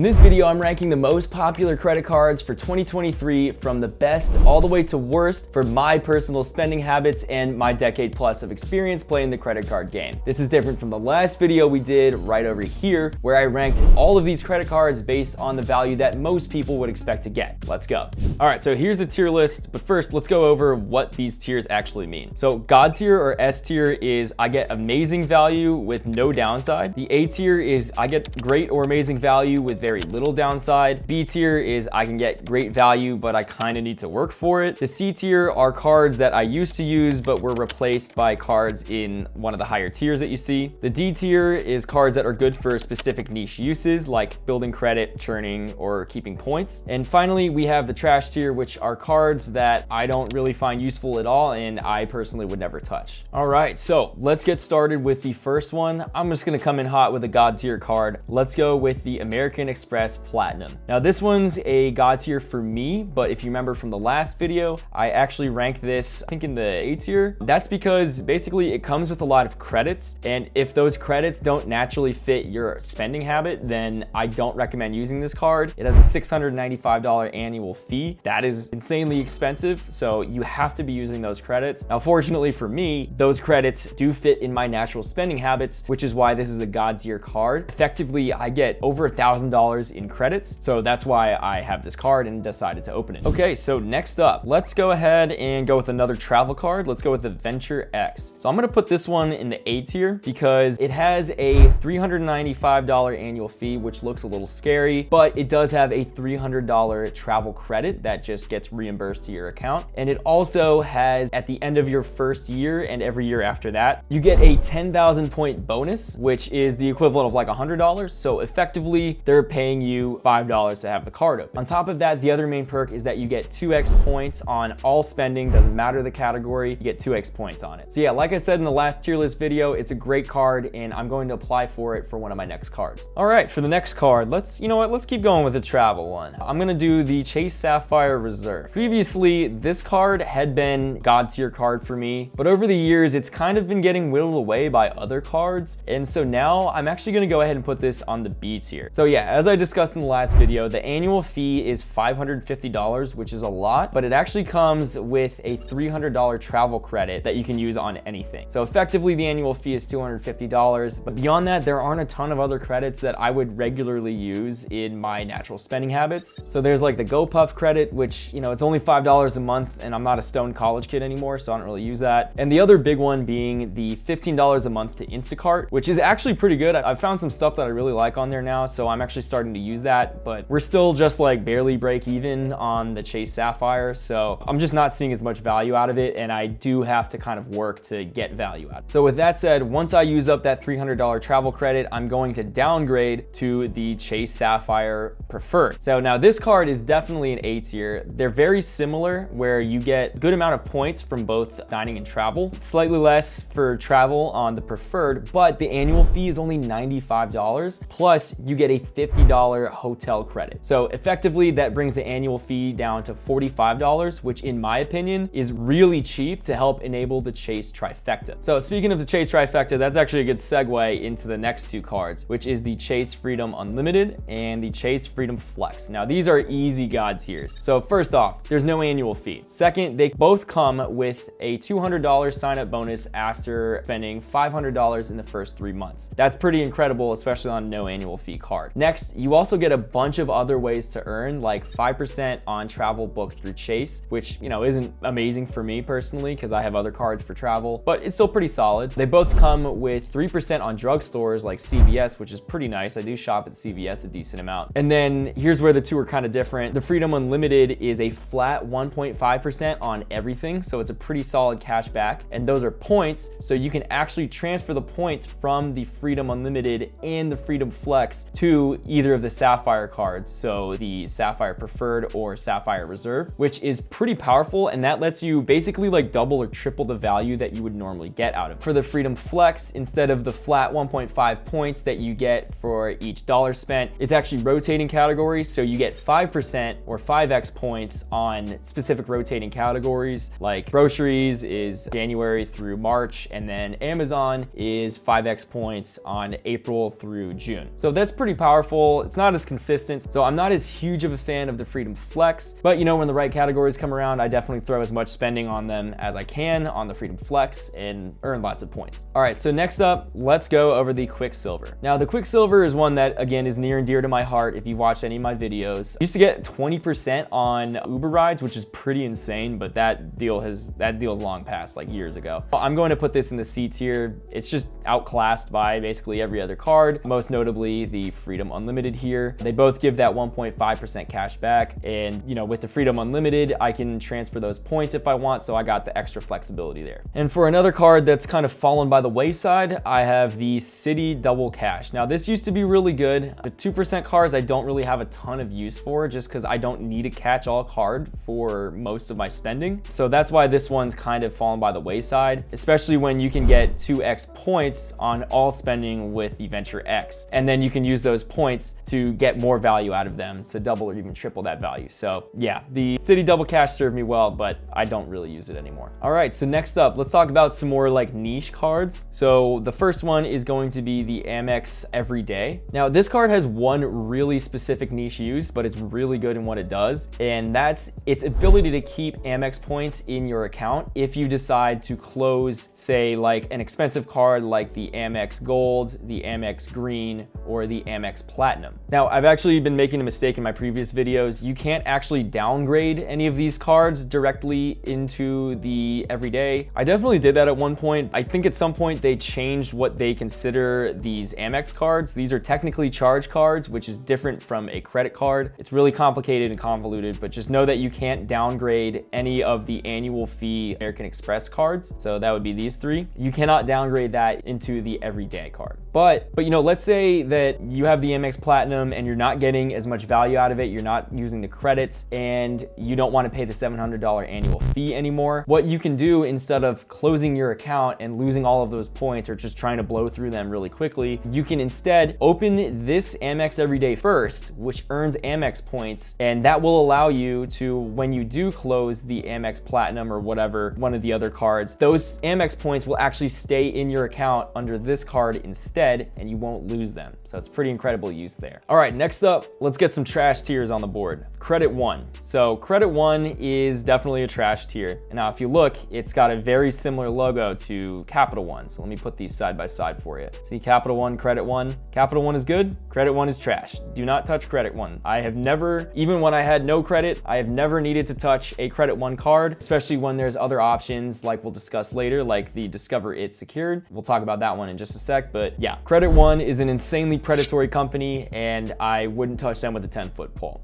In this video, I'm ranking the most popular credit cards for 2023 from the best all the way to worst for my personal spending habits and my decade plus of experience playing the credit card game. This is different from the last video we did right over here, where I ranked all of these credit cards based on the value that most people would expect to get. Let's go. All right, so here's a tier list, but first let's go over what these tiers actually mean. So God tier or S tier is I get amazing value with no downside. The A tier is I get great or amazing value with very little downside. B tier is I can get great value, but I kind of need to work for it. The C tier are cards that I used to use, but were replaced by cards in one of the higher tiers that you see. The D tier is cards that are good for specific niche uses, like building credit, churning, or keeping points. And finally, we have the trash tier, which are cards that I don't really find useful at all, and I personally would never touch. All right, so let's get started with the first one. I'm just gonna come in hot with a God tier card. Let's go with the American Express Platinum. Now this one's a God tier for me, but if you remember from the last video, I actually ranked this, I think, in the A tier. That's because basically it comes with a lot of credits, and if those credits don't naturally fit your spending habit, then I don't recommend using this card. It has a $695 annual fee. That is insanely expensive, so you have to be using those credits. Now fortunately for me, those credits do fit in my natural spending habits, which is why this is a God tier card. Effectively, I get over $1,000 in credits, so that's why I have this card and decided to open it. Okay, so next up, let's go ahead and go with another travel card. Let's go with the Venture X. So I'm gonna put this one in the A tier because it has a $395 annual fee, which looks a little scary, but it does have a $300 travel credit that just gets reimbursed to your account. And it also has, at the end of your first year and every year after that, you get a 10,000 point bonus, which is the equivalent of like $100. So effectively, they're paying you $5 to have the card open. On top of that, the other main perk is that you get 2x points on all spending. Doesn't matter the category, you get 2x points on it. So yeah, like I said in the last tier list video, it's a great card and I'm going to apply for it for one of my next cards. All right, for the next card, let's keep going with the travel one. I'm gonna do the Chase Sapphire Reserve. Previously, this card had been God tier card for me, but over the years, it's kind of been getting whittled away by other cards. And so now I'm actually gonna go ahead and put this on the B tier. So yeah, as I discussed in the last video, the annual fee is $550, which is a lot, but it actually comes with a $300 travel credit that you can use on anything. So effectively, the annual fee is $250, but beyond that, there aren't a ton of other credits that I would regularly use in my natural spending habits. So there's like the GoPuff credit, which, it's only $5 a month, and I'm not a stoned college kid anymore, so I don't really use that. And the other big one being the $15 a month to Instacart, which is actually pretty good. I've found some stuff that I really like on there now, so I'm actually starting to use that, but we're still just like barely break even on the Chase Sapphire, so I'm just not seeing as much value out of it, and I do have to kind of work to get value out of it. So with that said, once I use up that $300 travel credit, I'm going to downgrade to the Chase Sapphire Preferred. So now this card is definitely an A tier. They're very similar, where you get a good amount of points from both dining and travel. It's slightly less for travel on the Preferred, but the annual fee is only $95, plus you get a $50 hotel credit. So effectively, that brings the annual fee down to $45, which in my opinion is really cheap to help enable the Chase Trifecta. So speaking of the Chase Trifecta, that's actually a good segue into the next two cards, which is the Chase Freedom Unlimited and the Chase Freedom Flex. Now these are easy God tiers. So first off, there's no annual fee. Second, they both come with a $200 sign-up bonus after spending $500 in the first 3 months. That's pretty incredible, especially on no annual fee card. Next, you also get a bunch of other ways to earn, like 5% on travel booked through Chase, which isn't amazing for me personally because I have other cards for travel, but it's still pretty solid. They both come with 3% on drugstores like CVS, which is pretty nice. I do shop at CVS a decent amount. And then here's where the two are kind of different. The Freedom Unlimited is a flat 1.5% on everything, so it's a pretty solid cash back, and those are points, so you can actually transfer the points from the Freedom Unlimited and the Freedom Flex to either of the Sapphire cards, so the Sapphire Preferred or Sapphire Reserve, which is pretty powerful, and that lets you basically like double or triple the value that you would normally get out of it. For the Freedom Flex, instead of the flat 1.5 points that you get for each dollar spent, it's actually rotating categories, so you get 5% or 5x points on specific rotating categories, like groceries is January through March, and then Amazon is 5x points on April through June. So that's pretty powerful. pull. It's not as consistent, so I'm not as huge of a fan of the Freedom Flex, but you know, when the right categories come around, I definitely throw as much spending on them as I can on the Freedom Flex and earn lots of points. All right, so next up, let's go over the Quicksilver. Now, the Quicksilver is one that, again, is near and dear to my heart if you've watched any of my videos. I used to get 20% on Uber rides, which is pretty insane, but that deal's long past, like years ago. I'm going to put this in the C tier. It's just outclassed by basically every other card, most notably the Freedom Unlimited here. They both give that 1.5% cash back, and you know, with the Freedom Unlimited, I can transfer those points if I want, so I got the extra flexibility there. And for another card that's kind of fallen by the wayside, I have the City Double Cash. Now, this used to be really good. The 2% cards I don't really have a ton of use for, just because I don't need a catch-all card for most of my spending. So that's why this one's kind of fallen by the wayside, especially when you can get 2x points on all spending with the Venture X. And then you can use those points to get more value out of them to double or even triple that value. So yeah, the City Double Cash served me well, but I don't really use it anymore. All right, so next up, let's talk about some more like niche cards. So the first one is going to be the Amex Everyday. Now, this card has one really specific niche use, but it's really good in what it does, and that's its ability to keep Amex points in your account if you decide to close, say, like an expensive card like the Amex Gold, the Amex Green, or the Amex Platinum. Now, I've actually been making a mistake in my previous videos. You can't actually downgrade any of these cards directly into the Everyday. I definitely did that at one point. I think at some point they changed what they consider these Amex cards. These are technically charge cards, which is different from a credit card. It's really complicated and convoluted, but just know that you can't downgrade any of the annual fee American Express cards. So that would be these three. You cannot downgrade that into the Everyday card. But you know, let's say that you have the Amex Platinum and you're not getting as much value out of it, you're not using the credits, and you don't want to pay the $700 annual fee anymore. What you can do, instead of closing your account and losing all of those points or just trying to blow through them really quickly, you can instead open this Amex Everyday first, which earns Amex points, and that will allow you to, when you do close the Amex Platinum or whatever, one of the other cards, those Amex points will actually stay in your account under this card instead, and you won't lose them. So it's pretty incredible use there. All right, next up, let's get some trash tiers on the board. Credit One. So Credit One is definitely a trash tier. And now if you look, it's got a very similar logo to Capital One. So let me put these side by side for you. See Capital One, Credit One. Capital One is good, Credit One is trash. Do not touch Credit One. I have never, even when I had no credit, I have never needed to touch a Credit One card, especially when there's other options like we'll discuss later, like the Discover It Secured. We'll talk about that one in just a sec, but yeah, Credit One is an insanely predatory company, and I wouldn't touch them with a 10-foot pole.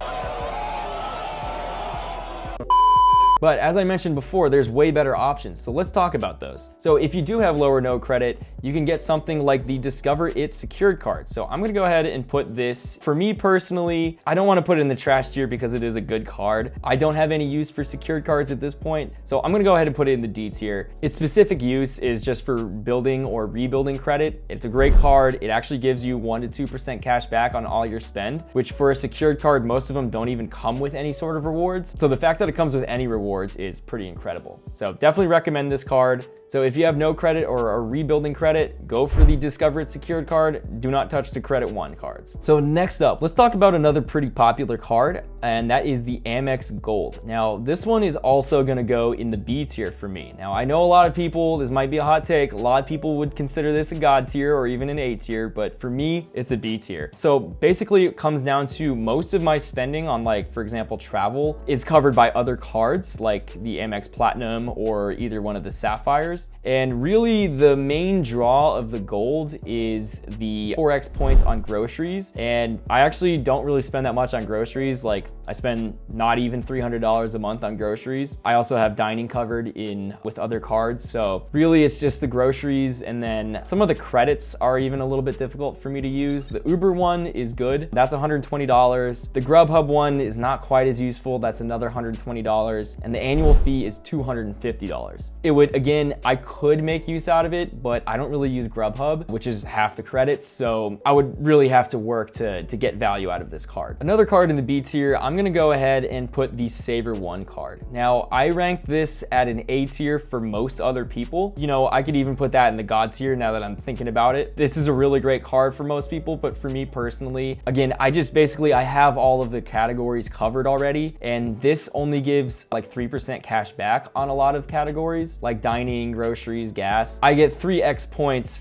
But as I mentioned before, there's way better options, so let's talk about those. So if you do have low or no credit, you can get something like the Discover It Secured card. So I'm gonna go ahead and put this, for me personally, I don't wanna put it in the trash tier because it is a good card. I don't have any use for secured cards at this point, so I'm gonna go ahead and put it in the D tier. Its specific use is just for building or rebuilding credit. It's a great card. It actually gives you 1 to 2% cash back on all your spend, which for a secured card, most of them don't even come with any sort of rewards. So the fact that it comes with any rewards is pretty incredible. So definitely recommend this card. So if you have no credit or are rebuilding credit, go for the Discover It Secured card. Do not touch the Credit One cards. So next up, let's talk about another pretty popular card, and that is the Amex Gold. Now, this one is also gonna go in the B tier for me. Now, I know a lot of people, this might be a hot take, a lot of people would consider this a God tier or even an A tier, but for me, it's a B tier. So basically it comes down to most of my spending on, like, for example, travel is covered by other cards like the Amex Platinum or either one of the Sapphires. And really the main draw of the Gold is the 4x points on groceries. And I actually don't really spend that much on groceries. Like, I spend not even $300 a month on groceries. I also have dining covered in with other cards. So really it's just the groceries, and then some of the credits are even a little bit difficult for me to use. The Uber one is good. That's $120. The Grubhub one is not quite as useful. That's another $120. And the annual fee is $250. It would, again, I could make use out of it, but I don't really use Grubhub, which is half the credits. So I would really have to work to get value out of this card. Another card in the B tier tier, I'm gonna go ahead and put the Saver One card. Now, I ranked this at an A tier for most other people. You know, I could even put that in the God tier now that I'm thinking about it. This is a really great card for most people, but for me personally, again, I have all of the categories covered already, and this only gives like 3% cash back on a lot of categories, like dining, groceries, gas. I get 3x points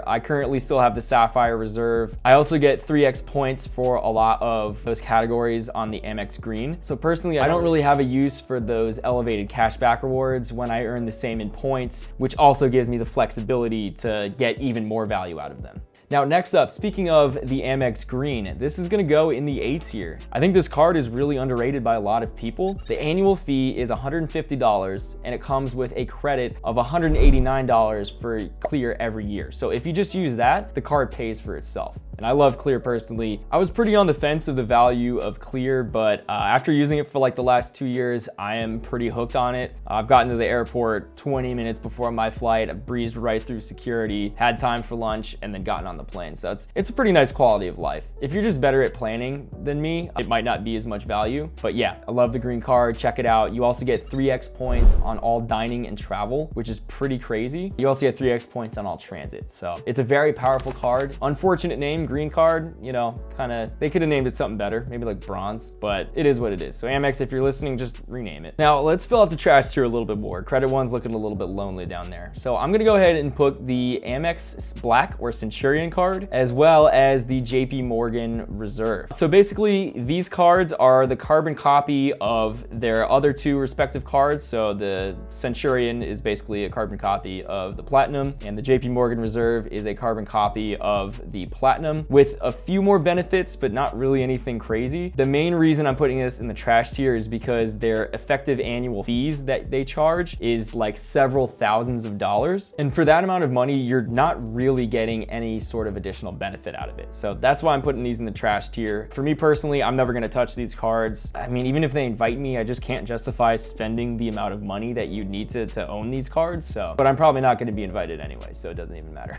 I currently still have the Sapphire Reserve. I also get 3x points for a lot of those categories on the Amex Green. So personally, I don't really have a use for those elevated cashback rewards when I earn the same in points, which also gives me the flexibility to get even more value out of them. Now, next up, speaking of the Amex Green, this is gonna go in the A tier. I think this card is really underrated by a lot of people. The annual fee is $150 and it comes with a credit of $189 for Clear every year. So if you just use that, the card pays for itself. And I love Clear personally. I was pretty on the fence of the value of Clear, but after using it for like the last 2 years, I am pretty hooked on it. I've gotten to the airport 20 minutes before my flight, I breezed right through security, had time for lunch, and then gotten on the plane. So it's a pretty nice quality of life. If you're just better at planning than me, it might not be as much value. But yeah, I love the green card. Check it out. You also get 3x points on all dining and travel, which is pretty crazy. You also get 3x points on all transit. So it's a very powerful card. Unfortunate name, green card, you know, they could have named it something better, maybe like bronze, but it is what it is. So Amex, if you're listening, just rename it. Now let's fill out the trash tier a little bit more. Credit One's looking a little bit lonely down there. So I'm gonna go ahead and put the Amex Black or Centurion card, as well as the JP Morgan Reserve. So basically, these cards are the carbon copy of their other two respective cards. So the Centurion is basically a carbon copy of the Platinum, and the JP Morgan Reserve is a carbon copy of the Platinum, with a few more benefits, but not really anything crazy. The main reason I'm putting this in the trash tier is because their effective annual fees that they charge is like several thousands of dollars. And for that amount of money, you're not really getting any sort of additional benefit out of it. So that's why I'm putting these in the trash tier. For me personally, I'm never gonna touch these cards. I mean, even if they invite me, I just can't justify spending the amount of money that you need to own these cards. So, but I'm probably not gonna be invited anyway, so it doesn't even matter.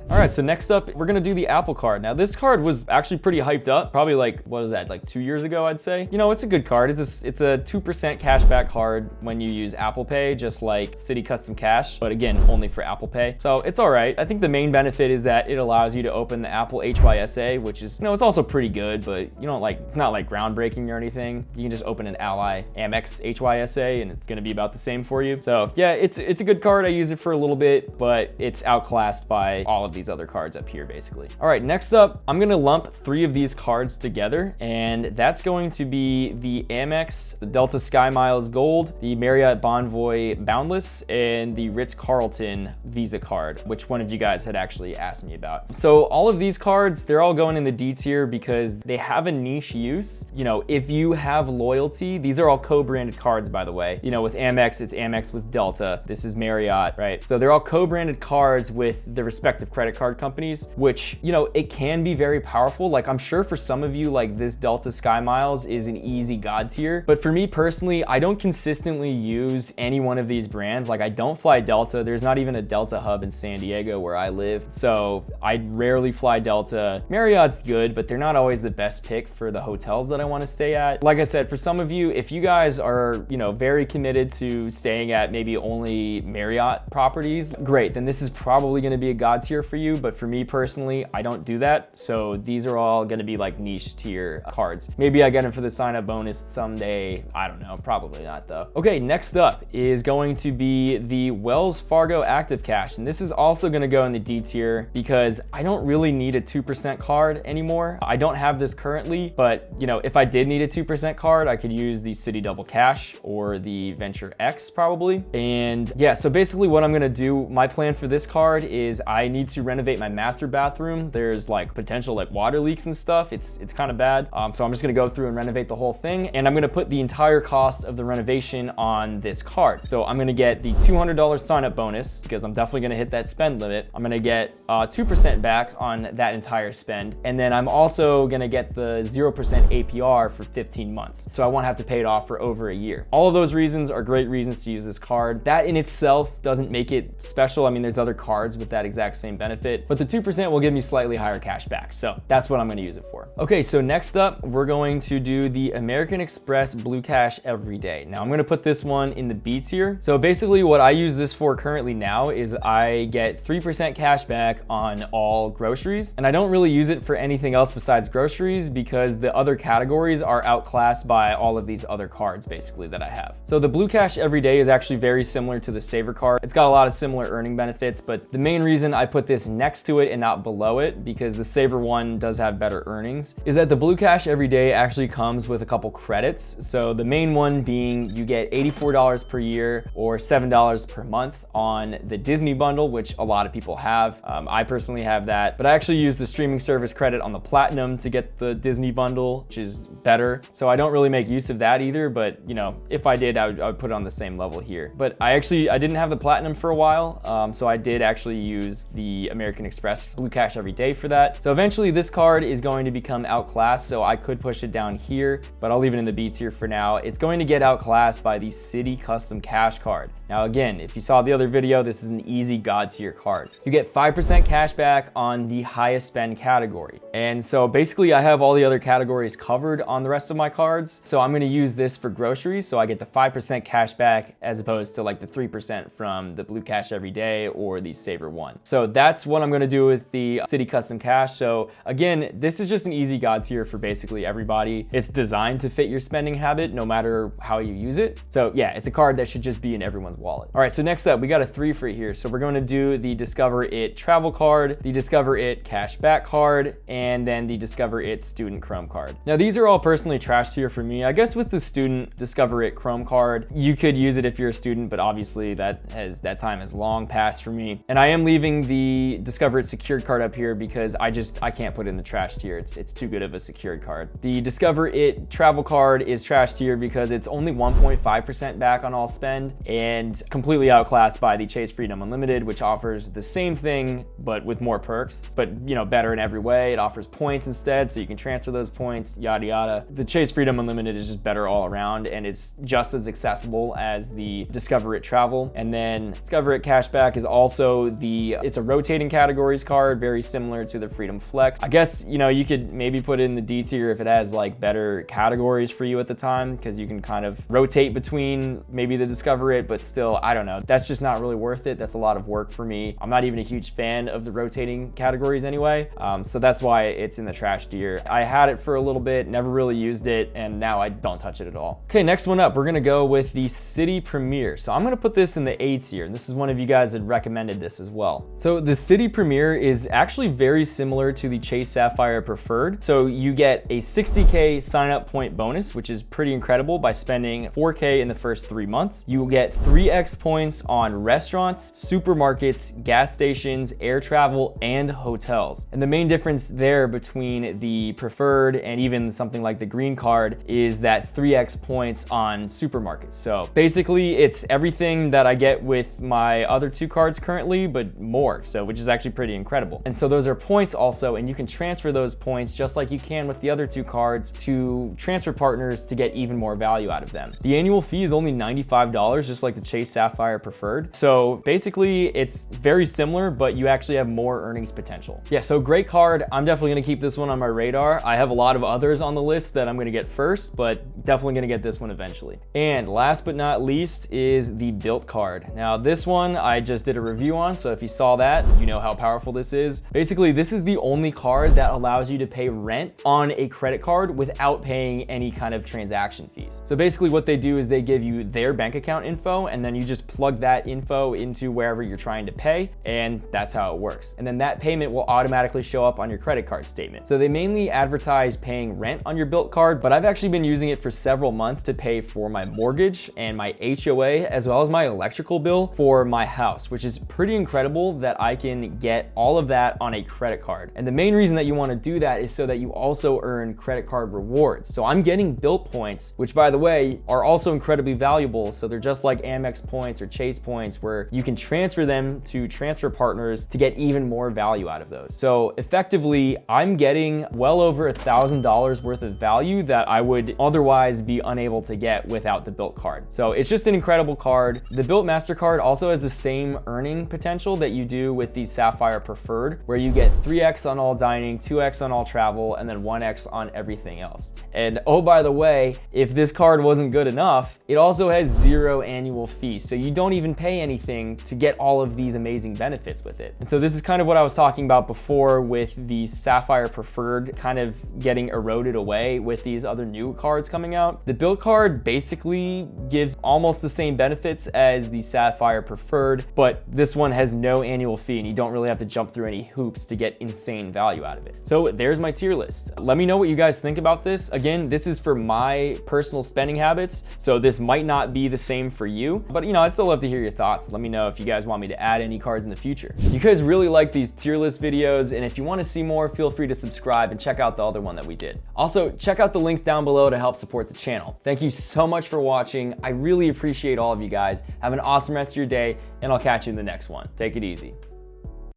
All right, so next up, we're gonna do the Apple Card. Now this card was actually pretty hyped up, probably like, what was that, like 2 years ago, I'd say. You know, it's a good card. It's a 2% cashback card when you use Apple Pay, just like Citi Custom Cash, but again, only for Apple Pay. So it's all right. I think the main benefit is that it allows you to open the Apple HYSA, which is, you know, it's also pretty good, but you don't like, it's not like groundbreaking or anything. You can just open an Ally Amex HYSA and it's gonna be about the same for you. So yeah, it's a good card. I use it for a little bit, but it's outclassed by all of these other cards up here, basically. All right, next up, I'm gonna lump 3 of these cards together, and that's going to be the Amex, the Delta SkyMiles Gold, the Marriott Bonvoy Boundless, and the Ritz-Carlton Visa card, which one of you guys had actually asked me about. So all of these cards, they're all going in the D tier because they have a niche use. You know, if you have loyalty, these are all co-branded cards, by the way. You know, with Amex, it's Amex with Delta. This is Marriott, right? So they're all co-branded cards with the respective credit card companies, which, you know, it can be very powerful. Like, I'm sure for some of you, like, this Delta SkyMiles is an easy God tier, but for me personally, I don't consistently use any one of these brands. Like, I don't fly Delta. There's not even a Delta hub in San Diego where I live, so I rarely fly Delta. Marriott's good, but they're not always the best pick for the hotels that I want to stay at. Like I said, for some of you, if you guys are, you know, very committed to staying at maybe only Marriott properties, great, then this is probably going to be a God tier for you. But for me personally, I don't do that, so these are all going to be like niche tier cards. Maybe I get them for the sign up bonus someday. I don't know, probably not though. Okay, next up is going to be the Wells Fargo Active Cash, and this is also going to go in the D tier because I don't really need a 2% card anymore. I don't have this currently, but you know, if I did need a 2% card, I could use the Citi Double Cash or the Venture X probably. And yeah, so basically what I'm going to do, my plan for this card is I need to renovate my master bathroom. There's like potential like water leaks and stuff. It's kind of bad. So I'm just going to go through and renovate the whole thing, and I'm going to put the entire cost of the renovation on this card. So I'm going to get the $200 sign up bonus because I'm definitely going to hit that spend limit. I'm going to get 2% back on that entire spend, and then I'm also going to get the 0% APR for 15 months. So I won't have to pay it off for over a year. All of those reasons are great reasons to use this card. That in itself doesn't make it special. I mean, there's other cards with that exact same benefit, but the 2% will give me slightly higher Sapphire cash back. So that's what I'm gonna use it for. Okay, so next up, we're going to do the American Express Blue Cash every day. Now I'm gonna put this one in the B tier. So basically what I use this for currently now is I get 3% cash back on all groceries. And I don't really use it for anything else besides groceries because the other categories are outclassed by all of these other cards basically that I have. So the Blue Cash every day is actually very similar to the Saver card. It's got a lot of similar earning benefits, but the main reason I put this next to it and not below it, because the Saver one does have better earnings, is that the Blue Cash every day actually comes with a couple credits. So the main one being you get $84 per year or $7 per month on the Disney bundle, which a lot of people have. I personally have that, but I actually use the streaming service credit on the Platinum to get the Disney bundle, which is better. So I don't really make use of that either, but you know, if I did, I would put it on the same level here. But I didn't have the Platinum for a while, so I did actually use the American Express Blue Cash every day for that. So eventually this card is going to become outclassed, so I could push it down here, but I'll leave it in the B tier for now. It's going to get outclassed by the Citi Custom Cash card. Now again, if you saw the other video, this is an easy God tier card. You get 5% cash back on the highest spend category. And so basically I have all the other categories covered on the rest of my cards. So I'm gonna use this for groceries, so I get the 5% cash back as opposed to like the 3% from the Blue Cash every day or the Saver one. So that's what I'm gonna do with the Citi Custom Cash. So again, this is just an easy God tier for basically everybody. It's designed to fit your spending habit no matter how you use it. So yeah, it's a card that should just be in everyone's wallet. All right, so next up, we got a 3 for it here. So we're going to do the Discover It travel card, the Discover It cashback card, and then the Discover It student Chrome card. Now these are all personally trash tier for me. I guess with the student Discover It Chrome card, you could use it if you're a student, but obviously that time has long passed for me. And I am leaving the Discover It secured card up here because I can't put it in the trash tier. It's too good of a secured card. The Discover It travel card is trash tier because it's only 1.5% back on all spend and completely outclassed by the Chase Freedom Unlimited, which offers the same thing but with more perks, but you know, better in every way. It offers points instead, so you can transfer those points, yada yada. The Chase Freedom Unlimited is just better all around, and it's just as accessible as the Discover It travel. And then Discover It cashback is also it's a rotating categories card, very similar to the Freedom Flex. I guess, you know, you could maybe put it in the D tier if it has like better categories for you at the time, because you can kind of rotate between maybe the Discover It, but still, I don't know. That's just not really worth it. That's a lot of work for me. I'm not even a huge fan of the rotating categories anyway. So that's why it's in the trash tier. I had it for a little bit, never really used it, and now I don't touch it at all. Okay, next one up, we're gonna go with the Citi Premier. So I'm gonna put this in the A tier, and this is one of you guys that recommended this as well. So the Citi Premier is actually very similar to the Chase Sapphire Preferred. So you get a 60K sign up point bonus, which is pretty incredible by spending 4K in the first 3 months. You will get 3x points on restaurants, supermarkets, gas stations, air travel, and hotels. And the main difference there between the Preferred and even something like the Green card is that 3x points on supermarkets. So basically it's everything that I get with my other 2 cards currently, but more, so which is actually pretty incredible. And so those are points also, and you can transfer those points just like you can with the other 2 cards to transfer partners to get even more value out of them. The annual fee is only $95, just like the Chase Sapphire Preferred. So basically it's very similar, but you actually have more earnings potential. Yeah, so great card. I'm definitely gonna keep this one on my radar. I have a lot of others on the list that I'm gonna get first, but definitely gonna get this one eventually. And last but not least is the Bilt card. Now this one I just did a review on, so if you saw that, you know how powerful this is. Basically, this is the only card that allows you to pay rent on a credit card without paying any kind of transaction fees. So basically what they do is they give you their bank account info, and then you just plug that info into wherever you're trying to pay, and that's how it works. And then that payment will automatically show up on your credit card statement. So they mainly advertise paying rent on your Bilt card, but I've actually been using it for several months to pay for my mortgage and my HOA, as well as my electrical bill for my house, which is pretty incredible that I can get all of that on a credit card. And the main reason that you want to do that is so that you also earn credit card rewards. So I'm getting Bilt points, which by the way, are also incredibly valuable. So they're just like Amex points or Chase points, where you can transfer them to transfer partners to get even more value out of those. So effectively, I'm getting well over $1,000 worth of value that I would otherwise be unable to get without the Bilt card. So it's just an incredible card. The Bilt MasterCard also has the same earning potential that you do with the Sapphire Preferred, where you get 3x on all dining, 2x on all travel, and then 1x on everything else. And oh, by the way, if this card wasn't good enough, it also has 0 annual fee. So you don't even pay anything to get all of these amazing benefits with it. And so this is kind of what I was talking about before with the Sapphire Preferred kind of getting eroded away with these other new cards coming out. The Built card basically gives almost the same benefits as the Sapphire Preferred, but this one has no annual fee and you don't really have to jump through any hoops to get insane value out of it. So there's my tier list. Let me know what you guys think about this. Again, this is for my personal spending habits, so this might not be the same for you, but you know, I'd still love to hear your thoughts. Let me know if you guys want me to add any cards in the future. You guys really like these tier list videos, and if you want to see more, feel free to subscribe and check out the other one that we did. Also, check out the links down below to help support the channel. Thank you so much for watching. I really appreciate all of you guys. Have an awesome rest of your day, and I'll catch you in the next one. Take it easy.